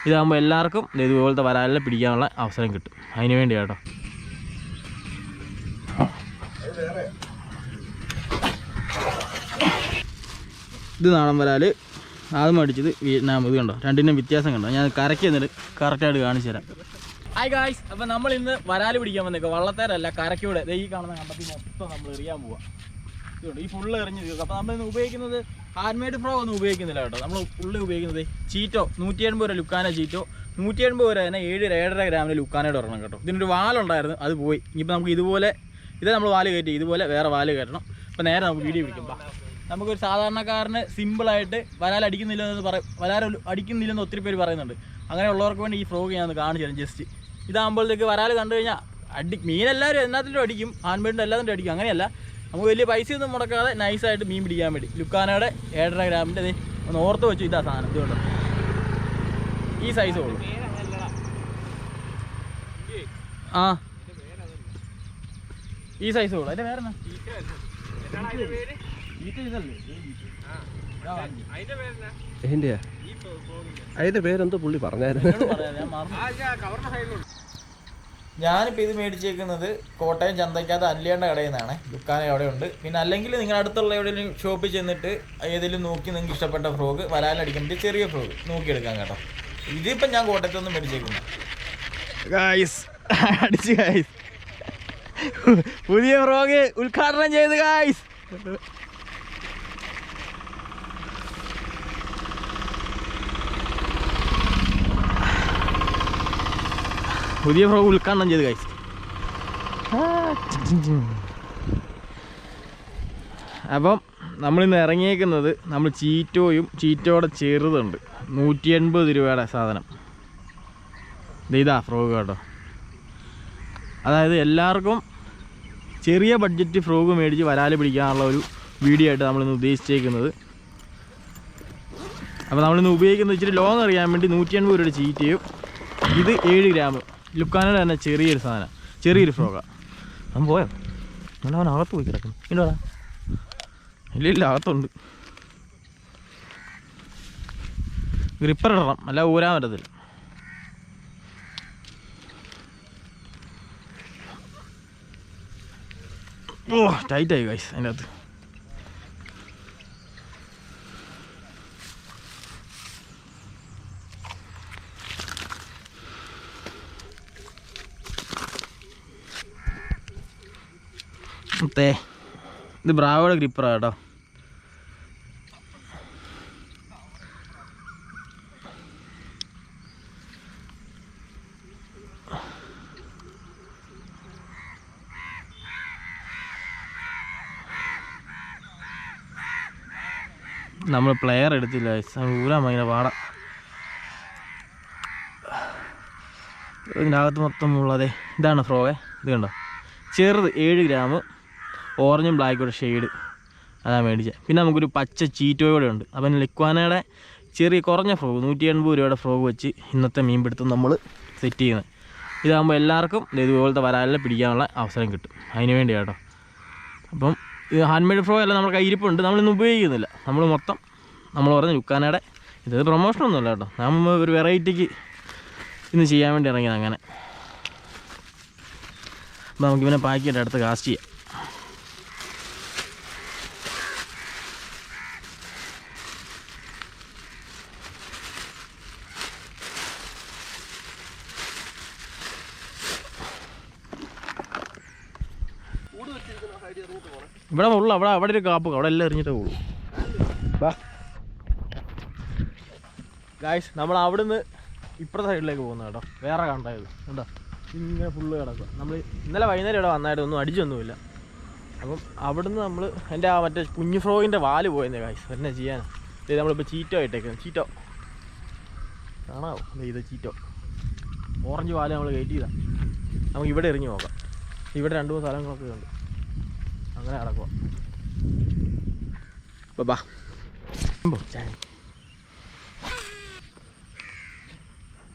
ഇതാകുമ്പോൾ എല്ലാവർക്കും ഇതുപോലത്തെ വരാലിനെ പിടിക്കാനുള്ള അവസരം കിട്ടും. അതിന് വേണ്ടി കേട്ടോ. ഇത് നാടൻ വരാൽ, ആദ്യം മേടിച്ചത് വിയറ്റ്നാം. ഇത് കണ്ടോ, രണ്ടിനും വ്യത്യാസം കണ്ടോ? ഞാൻ കരയ്ക്ക് എന്നിട്ട് കറക്റ്റായിട്ട് കാണിച്ചു തരാം. ഹായ് ഗായ്സ്, അപ്പോൾ നമ്മൾ ഇന്ന് വരാൽ പിടിക്കാൻ വന്നേക്കുക. വള്ളത്തേരല്ല, കരയ്ക്കൂടെ. ഈ കാണുന്ന കണ്ടത്തിൽ മൊത്തം നമ്മൾ എറിയാൻ പോവാം. ഇതുകൊണ്ട് ഈ ഫുള്ള് എറിഞ്ഞ് തീർക്കും. അപ്പോൾ നമ്മൾ ഇന്ന് ഉപയോഗിക്കുന്നത് ഹാൻഡ് മെയ്ഡ് ഫ്രോ ഒന്നും ഉപയോഗിക്കുന്നില്ല കേട്ടോ. നമ്മൾ ഫുള്ള് ഉപയോഗിക്കുന്നത് ചീറ്റോ 180 രൂപ ലുക്കാന ചീറ്റോ, 180 രൂപ തന്നെ 7-7.5 ഗ്രാമിന് ലുക്കാനയുടെ ഒരെണ്ണം കേട്ടോ. ഇതിനൊരു വാലുണ്ടായിരുന്നു, അത് പോയി. ഇനിയിപ്പോൾ നമുക്ക് ഇതുപോലെ ഇതേ നമ്മൾ വാല് കയറ്റി, ഇതുപോലെ വേറെ വാല് കയറ്റണം. അപ്പോൾ നേരെ നമുക്ക് വീഡിയോ പിടിക്കാം. നമുക്കൊരു സാധാരണക്കാരന് സിമ്പിളായിട്ട് വരാൽ അടിക്കുന്നില്ലെന്ന് ഒത്തിരി പേര് പറയുന്നുണ്ട്. അങ്ങനെയുള്ളവർക്ക് വേണ്ടി ഈ ഫ്രോഗ് ഞാൻ കാണിച്ചു തരാം. ജസ്റ്റ് ഇതാകുമ്പോഴത്തേക്ക് വരാൽ കണ്ടു കഴിഞ്ഞാൽ മീനെല്ലാവരും എല്ലാത്തിലും അടിക്കും, ഹാൻഡ് മെയ്ഡിൻ്റെ എല്ലാത്തിലും അടിക്കും. അങ്ങനെയല്ല, നമുക്ക് വലിയ പൈസയൊന്നും മുടക്കാതെ നൈസായിട്ട് മീൻ പിടിക്കാൻ വേണ്ടി ലുക്കാനയുടെ 7.5 ഗ്രാമിൻ്റെ ഒന്ന് ഓർത്ത് വെച്ചു. ഇതാ സാധനം, ഇതുകൊണ്ട് ഈ സൈസ് ഉള്ളൂ. ആ ഈ സൈസ് ഉള്ളൂ. അതിൻ്റെ വേറെ അതിന്റെ പേരെന്തോ പുള്ളി പറഞ്ഞായിരുന്നു. ഞാനിപ്പോൾ ഇത് മേടിച്ചേക്കുന്നത് കോട്ടയം ചന്തയ്ക്കകത്ത് അല്ലിയുടെ കടയിൽ നിന്നാണ്. ലുക്കാന അവിടെ ഉണ്ട്. പിന്നെ അല്ലെങ്കിൽ നിങ്ങൾ അടുത്തുള്ള എവിടെയെങ്കിലും ഷോപ്പിൽ ചെന്നിട്ട് ഏതെങ്കിലും നോക്കി നിങ്ങൾക്ക് ഇഷ്ടപ്പെട്ട ഫ്രോഗ് വരാലടിക്കാൻ പറ്റിയ ചെറിയ ഫ്രോഗ് നോക്കിയെടുക്കാം കേട്ടോ. ഇതിപ്പം ഞാൻ കോട്ടയത്തൊന്നും മേടിച്ചേക്കുന്നു. ഗായ്സ് അടിച്ച് ഗായ്സ്, പുതിയ ഫ്രോഗ് ഉദ്ഘാടനം ചെയ്ത് ഗായ്സ്. പുതിയ ഫ്രോഗ് ഉദ്ഘാടനം ചെയ്ത് ഗായ്സ്. അപ്പം നമ്മളിന്ന് ഇറങ്ങിയേക്കുന്നത് നമ്മൾ ചീറ്റോയുടെ ചെറുതുണ്ട് 180 രൂപയുടെ സാധനം. ഇതാ ഫ്രോഗ് കേട്ടോ. അതായത് എല്ലാവർക്കും ചെറിയ ബഡ്ജറ്റ് ഫ്രോഗ് മേടിച്ച് വരാൽ പിടിക്കാനുള്ള ഒരു വീഡിയോ ആയിട്ട് നമ്മളിന്ന് ഉദ്ദേശിച്ചേക്കുന്നത്. അപ്പോൾ നമ്മളിന്ന് ഉപയോഗിക്കുന്നത് ഇച്ചിരി ലോങ് അറിയാൻ വേണ്ടി 180 രൂപയുടെ ചീറ്റയും, ഇത് 7 ഗ്രാം ലുക്കാനയുടെ തന്നെ ചെറിയൊരു സാധനം, ചെറിയൊരു ഫ്രോഗാണ്. അവൻ പോയോ? അവൻ അകത്ത് പോയി കിടക്കുന്നു. ഇല്ല ഇല്ല, അകത്തുണ്ട്. ഗ്രിപ്പർ ഇടണം, അല്ല ഊരാൻ പറ്റത്തില്ല. ഓ ടൈറ്റായി ഗൈസ് അതിൻ്റെ അകത്ത്. ഇത് ബ്രാവോയുടെ ഗ്രിപ്പറാണ് കേട്ടോ. നമ്മൾ പ്ലെയർ എടുത്തില്ല, ഊരാൻ ഭയങ്കര പാടാ. ഇതിൻ്റെ അകത്ത് മൊത്തം ഉള്ളതേ ഇതാണ് ഫ്രോഗേ. ഇത് കണ്ടോ, ചെറുത് 7 ഗ്രാം, ഓറഞ്ചും ബ്ലാക്കും ഷെയ്ഡ്, അതാണ് മേടിച്ചത്. പിന്നെ നമുക്കൊരു പച്ച ചീറ്റോ കൂടെ ഉണ്ട്. അപ്പം ലുക്കാനയുടെ ചെറിയ കുറഞ്ഞ ഫ്രോഗ് 180 രൂപയുടെ ഫ്രോഗ് വെച്ച് ഇന്നത്തെ മീൻപിടുത്തം നമ്മൾ സെറ്റ് ചെയ്യുന്നത്. ഇതാകുമ്പോൾ എല്ലാവർക്കും ഇതുപോലത്തെ വരാലിനെ പിടിക്കാനുള്ള അവസരം കിട്ടും. അതിന് വേണ്ടി കേട്ടോ. അപ്പം ഇത് ഹാൻഡ് മെയ്ഡ് ഫ്രോഗ് അല്ല, നമ്മുടെ കയ്യിരിപ്പുണ്ട്, നമ്മളിന്ന് ഉപയോഗിക്കുന്നില്ല. നമ്മൾ പറഞ്ഞ ലുക്കാനയുടെ ഇത് പ്രൊമോഷനൊന്നുമല്ല കേട്ടോ. നമ്മൾ ഒരു വെറൈറ്റിക്ക് ഇന്ന് ചെയ്യാൻ വേണ്ടി ഇറങ്ങിയത്. അങ്ങനെ അപ്പം നമുക്കിവനെ പാക്ക് ചെയ്തിട്ട് അടുത്ത് കാസ്റ്റ് ചെയ്യാം. ഇവിടെ ഉള്ളു, അവിടെ ഒരു കാപ്പ്, അവിടെ എല്ലാം എറിഞ്ഞിട്ടേ ഉള്ളൂ. ബാ ഗായ്സ്, നമ്മൾ അവിടുന്ന് ഇപ്പുറത്തെ സൈഡിലേക്ക് പോകുന്ന കേട്ടോ. വേറെ കണ്ടായത് കേട്ടോ, ഇങ്ങനെ ഫുള്ള് കിടക്കുക. നമ്മൾ ഇന്നലെ വൈകുന്നേരം ഇവിടെ വന്നായിട്ട് ഒന്നും അടിച്ചൊന്നുമില്ല. അപ്പം അവിടുന്ന് നമ്മൾ എൻ്റെ ആ മറ്റേ കുഞ്ഞു ഫ്രോഗിൻ്റെ വാല് പോയെന്നേ ഗായ്സ്. എന്നെ ചെയ്യാനാണ് ഇത് നമ്മളിപ്പോൾ ചീറ്റോ ആയിട്ടേക്കുന്നത്. ചീറ്റോ കാണാമോ? ഇത് ചീറ്റോ ഓറഞ്ച് വാല് നമ്മൾ കയറ്റി ചെയ്താൽ നമുക്ക് ഇവിടെ എറിഞ്ഞ് നോക്കാം. ഇവിടെ 2-3 സ്ഥലങ്ങളൊക്കെ ഉണ്ട്. അങ്ങനെ കിടക്കുക. ബാ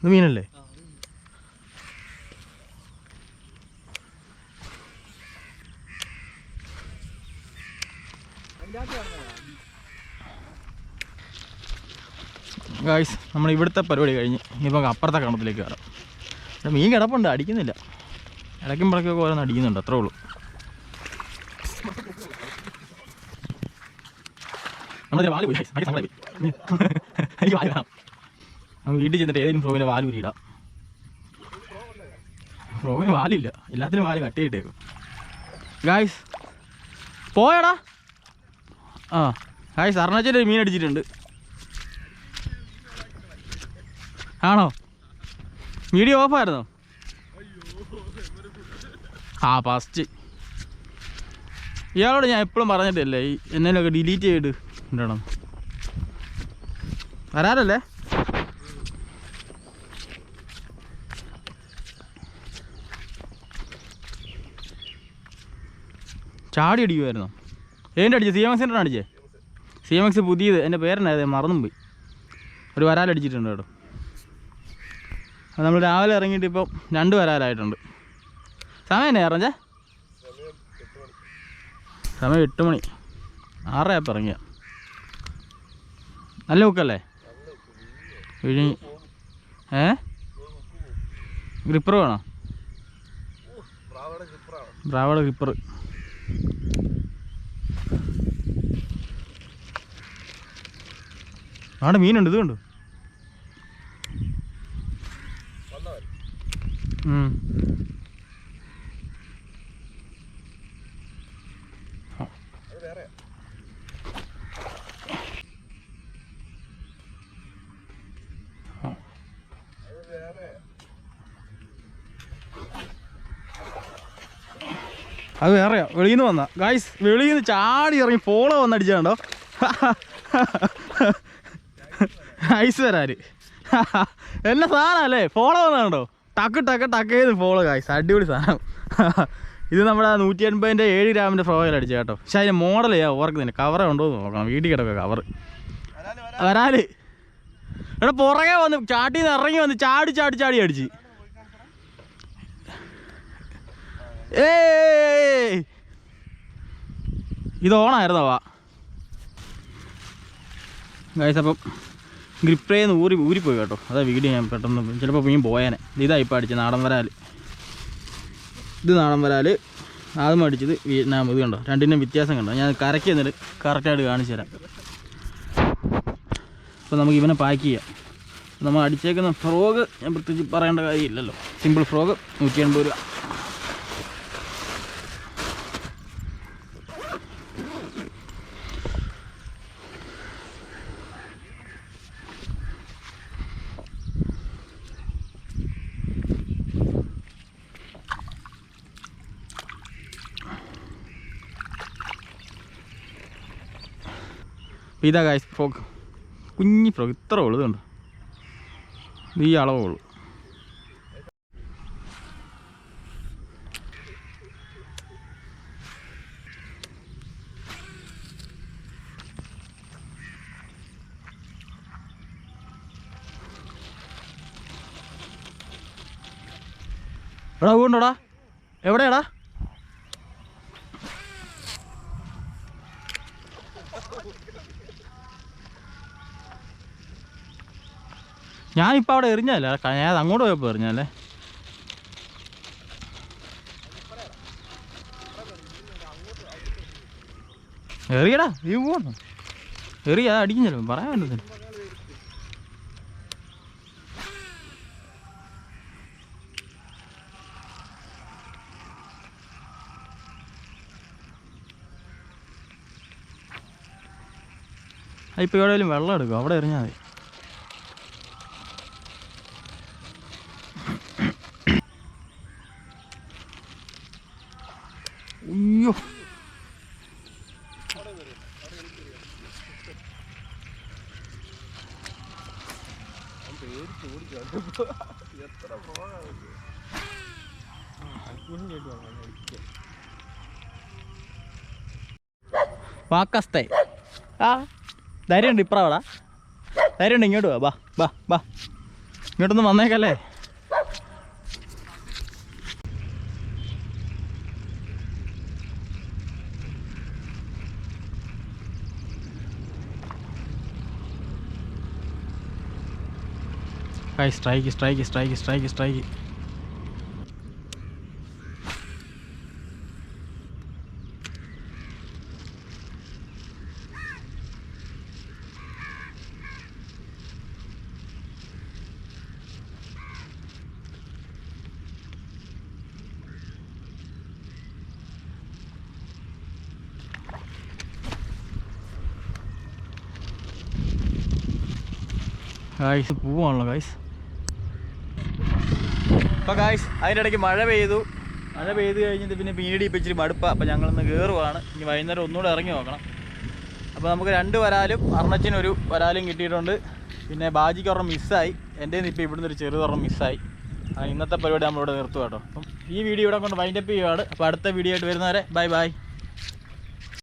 ഇത് മീനല്ലേ? ഗായ്സ് നമ്മൾ ഇവിടുത്തെ പരിപാടി കഴിഞ്ഞ് ഇനിയിപ്പോൾ അപ്പുറത്തെ കണ്ടത്തിലേക്ക് കയറാം. ഇവിടെ മീൻ കിടപ്പുണ്ട്, അടിക്കുന്നില്ല. ഇടയ്ക്കുമ്പോഴൊക്കെ ഓരോന്ന് അടിക്കുന്നുണ്ട്, അത്രേ ഉള്ളൂ. എനിക്ക് വാല് വേണം. നമുക്ക് വീട്ടിൽ ചെന്നിട്ട് ഏതെങ്കിലും ഫ്രോഗിൻ്റെ വാല് ഊരിയിടാം. ഫ്രോഗിന് വാലില്ല, എല്ലാത്തിനും വാല് കട്ട് ചെയ്തിട്ടേക്കും. ഗായ്സ് പോയടാ. ആ ഗായ്സ് അരുണാചലിൽ ഒരു മീൻ അടിച്ചിട്ടുണ്ട്. ആണോ? വീഡിയോ ഓഫായിരുന്നോ? ആ ഫസ്റ്റ് ഇയാളോട് ഞാൻ എപ്പോഴും പറഞ്ഞിട്ടില്ലേ ഈ എന്നേലൊക്കെ ഡിലീറ്റ് ചെയ്തിട്ട് ഉണ്ടണം. വരാറല്ലേ? ചാടി അടിക്കുമായിരുന്നോ? ഏതിൻ്റെ അടിച്ചത്? CMX അടിച്ചേ? CMX പുതിയത്, എൻ്റെ പേരെന്നായത് മറന്നും പോയി. ഒരു വരാലടിച്ചിട്ടുണ്ട് കേട്ടോ. നമ്മൾ രാവിലെ ഇറങ്ങിയിട്ട് ഇപ്പം 2 വരാലായിട്ടുണ്ട്. സമയം എന്നാ ഇറങ്ങേ? സമയം 8 മണി. 6 ആയപ്പോൾ ഇറങ്ങിയ. നല്ല ബുക്കല്ലേ? വിഴുങ്ങി. ഗ്രിപ്പർ വേണോ? ബ്രാവോടെ ഗ്രിപ്പർ. അവിടെ മീനുണ്ട്, ഇത് കണ്ടു. അത് വേറെയാ, വെളിയിൽ നിന്ന് വന്ന ഗായ്സ്. വെളിയിൽ നിന്ന് ചാടി ഇറങ്ങി ഫോളോ വന്നടിച്ചാണ്ടോ ഐസ് വരാര്. എന്നെ സാധനമല്ലേ, ഫോളോ വന്നാണ്ടോ? ടക്ക് ടക്ക് ടക്ക് ചെയ്ത് ഫോളോ ഗായ്സ്. അടിപൊളി സാധനം. ഇത് നമ്മുടെ 180-ൻ്റെ 7 ഗ്രാമിൻ്റെ ഫ്രോയിൽ അടിച്ച കേട്ടോ. പക്ഷെ അതിൻ്റെ മോഡൽ ചെയ്യാൻ ഓർക്കുന്നില്ല. കവറേ ഉണ്ടോ എന്ന് നോക്കണം, വീട്ടിൽ കിടക്കുക കവർ. വരാല് എടാ പുറകെ വന്ന് ചാട്ടിൽ നിന്ന് ഇറങ്ങി വന്ന് ചാടി ചാടി ചാടി അടിച്ച്. ഇത് ഓണായിരുന്നോ? വാ ഗൈസ്, അപ്പം ഗ്രിപ്പേന്ന് ഊരിപ്പോയി കേട്ടോ. അതാ വീഡിയോ ഞാൻ പെട്ടെന്ന്, ചിലപ്പോൾ മീൻ പോയാനെ. ഇതായി ഇപ്പോൾ അടിച്ചത് നാടൻ വരാൽ. ഇത് നാടൻ വരാൽ, ആദ്യം അടിച്ചത് വിയറ്റ്നാം. ഇത് കണ്ടോ, രണ്ടിനും വ്യത്യാസം കണ്ടോ? ഞാൻ കരയ്ക്ക് എന്നിട്ട് കറക്റ്റായിട്ട് കാണിച്ചു തരാം. അപ്പോൾ നമുക്ക് ഇവനെ പാക്ക് ചെയ്യാം. നമ്മൾ അടിച്ചേക്കുന്ന ഫ്രോഗ് ഞാൻ പ്രത്യേകിച്ച് പറയേണ്ട കാര്യമില്ലല്ലോ. സിമ്പിൾ ഫ്രോഗ് 180 രൂപ. ഇതാ ഗൈസ് ഫ്രോഗ്, കുഞ്ഞി ഫ്രോഗ്, ഇത്ര ഉള്ളൂ. ഇതുണ്ട്, ഈ അളവേ ഉള്ളൂ. എടാ വീണ്ടോടാ, എവിടെയാടാ? ഞാനിപ്പോൾ അവിടെ എറിഞ്ഞല്ലേ, ഞാൻ അങ്ങോട്ട് പോയപ്പോൾ എറിഞ്ഞല്ലേ. എറിയടാ, ഈ പോന്നു എറിയ, അത് അടിക്കുന്നില്ല, പറയാൻ പറ്റത്തില്ല. ഇപ്പോൾ എവിടെയെങ്കിലും വെള്ളം എടുക്കും, അവിടെ എറിഞ്ഞാൽ മതി. അയ്യോ, വാക്കസ്തേ. ആ ധൈര്യമുണ്ട്, ഇപ്പറാവടാ ധൈര്യമുണ്ട്. ഇങ്ങോട്ട് വാ, ബാ ബാ ബാ, ഇങ്ങോട്ടൊന്ന് വന്നേക്കല്ലേ. സ്ട്രൈക്ക്. ഗായ്സ് പോവാണല്ലോ ഗായ്സ്. അപ്പോൾ ഗായ്സ് അതിൻ്റെ ഇടയ്ക്ക് മഴ പെയ്ത് കഴിഞ്ഞിട്ട് പിന്നെ മീനടി ഇപ്പം ഇച്ചിരി മടുപ്പാണ്. അപ്പോൾ ഞങ്ങളിന്ന് കയറുവാണ്. ഇനി വൈകുന്നേരം ഒന്നുകൂടെ ഇറങ്ങി നോക്കണം. അപ്പോൾ നമുക്ക് 2 വരാലും അർണച്ചിനൊരു വരാലും കിട്ടിയിട്ടുണ്ട്. പിന്നെ ബാജിക്ക് ഒരെണ്ണം മിസ്സായി. എൻ്റെ ഇപ്പോൾ ഇവിടുന്ന് ഒരു ചെറുതൊരെണ്ണം മിസ്സായി. ഇന്നത്തെ പരിപാടി നമ്മളിവിടെ നിർത്തുക കേട്ടോ. അപ്പം ഈ വീഡിയോ ഇവിടെ കൊണ്ട് വൈൻഡപ്പ് ചെയ്യുകയാണ്. അപ്പോൾ അടുത്ത വീഡിയോ ആയിട്ട് വരുന്നവരെ ബൈ.